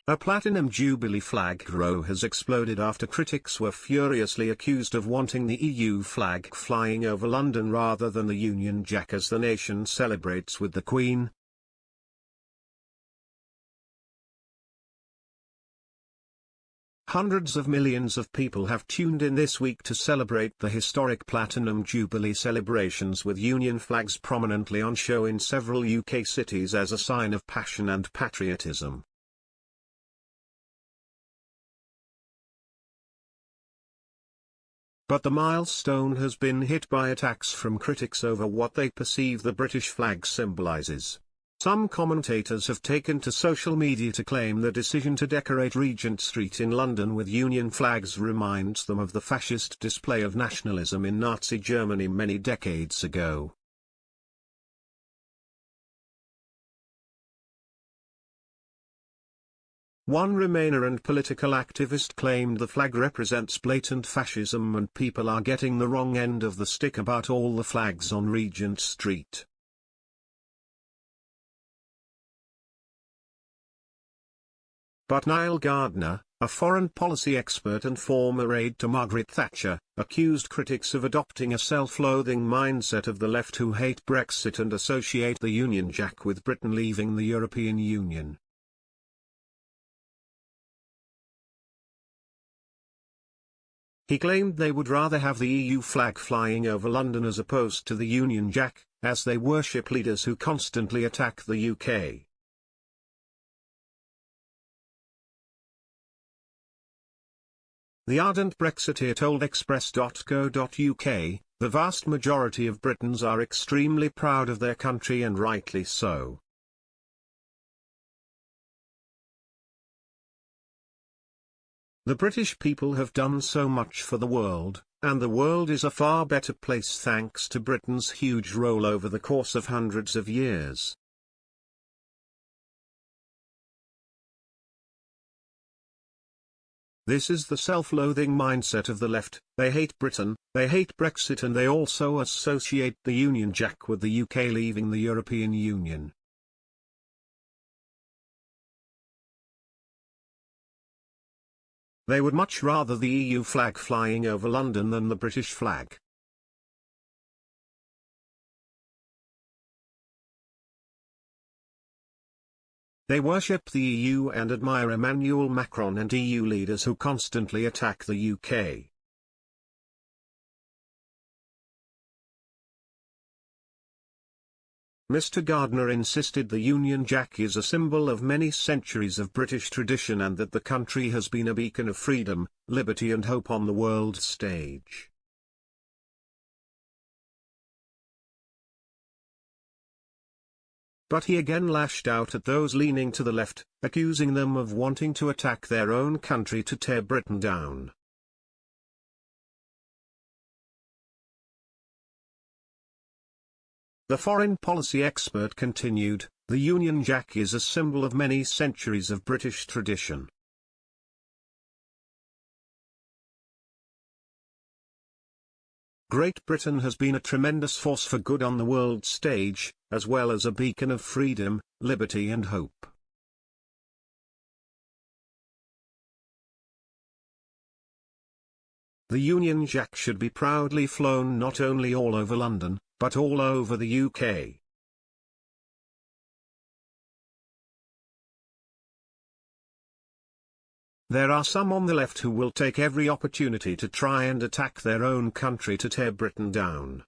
A platinum Jubilee flag r0w has exploded after critics were furiously accused of wanting the EU flag flying over London rather than the Union Jack as the nation celebrates with the Queen. Hundreds of millions of people have tuned in this week to celebrate the historic Platinum Jubilee celebrations with Union flags prominently on show in several UK cities as a sign of passion and patriotism. But the milestone has been hit by attacks from critics over what they perceive the British flag symbolises. Some commentators have taken to social media to claim the decision to decorate Regent Street in London with Union flags reminds them of the fascist display of nationalism in Nazi Germany many decades ago. One Remainer and political activist claimed the flag represents blatant fascism and people are getting the wrong end of the stick about all the flags on Regent Street. But Niall Gardner, a foreign policy expert and former aide to Margaret Thatcher, accused critics of adopting a self-loathing mindset of the left who hate Brexit and associate the Union Jack with Britain leaving the European Union. He claimed they would rather have the EU flag flying over London as opposed to the Union Jack, as they worship leaders who constantly attack the UK. The ardent Brexiteer told Express.co.uk, "The vast majority of Britons are extremely proud of their country and rightly so. The British people have done so much for the world, and the world is a far better place thanks to Britain's huge role over the course of hundreds of years." This is the self-loathing mindset of the left. They hate Britain, they hate Brexit, and they also associate the Union Jack with the UK leaving the European Union. They would much rather the EU flag flying over London than the British flag. They worship the EU and admire Emmanuel Macron and EU leaders who constantly attack the UK. Mr. Gardner insisted the Union Jack is a symbol of many centuries of British tradition and that the country has been a beacon of freedom, liberty and hope on the world stage. But he again lashed out at those leaning to the left, accusing them of wanting to attack their own country to tear Britain down. The foreign policy expert continued, "The Union Jack is a symbol of many centuries of British tradition. Great Britain has been a tremendous force for good on the world stage, as well as a beacon of freedom, liberty and hope. The Union Jack should be proudly flown not only all over London, but all over the UK. There are some on the left who will take every opportunity to try and attack their own country to tear Britain down.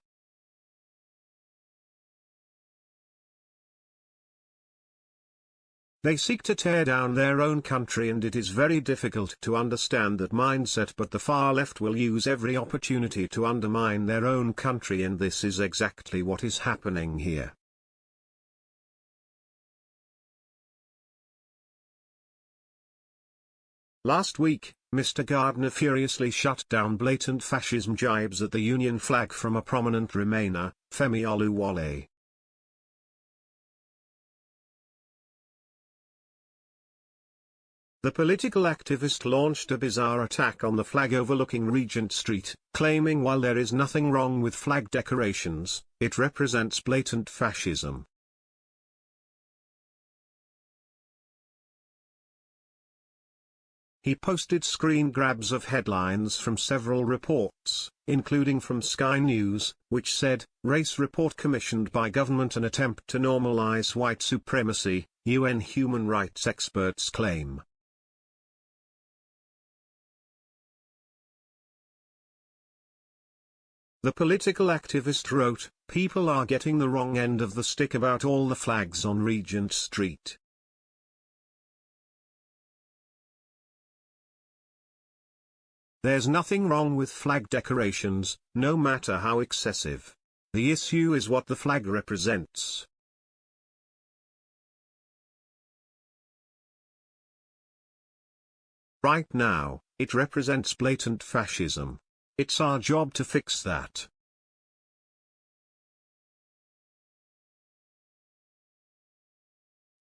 They seek to tear down their own country, and it is very difficult to understand that mindset, but the far left will use every opportunity to undermine their own country, and this is exactly what is happening here. Last week, Mr. Gardner furiously shut down blatant fascism jibes at the Union flag from a prominent Remainer, Femi Oluwole. The political activist launched a bizarre attack on the flag overlooking Regent Street, claiming while there is nothing wrong with flag decorations, it represents blatant fascism. He posted screen grabs of headlines from several reports, including from Sky News, which said, "Race report commissioned by government an attempt to normalize white supremacy, UN human rights experts claim." The political activist wrote, "People are getting the wrong end of the stick about all the flags on Regent Street. There's nothing wrong with flag decorations, no matter how excessive. The issue is what the flag represents." Right now, it represents blatant fascism. It's our job to fix that.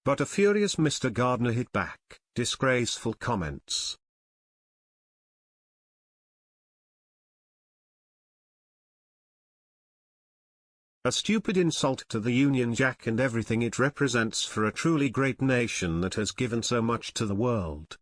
But a furious Mr. Gardner hit back, disgraceful comments. A stupid insult to the Union Jack and everything it represents for a truly great nation that has given so much to the world.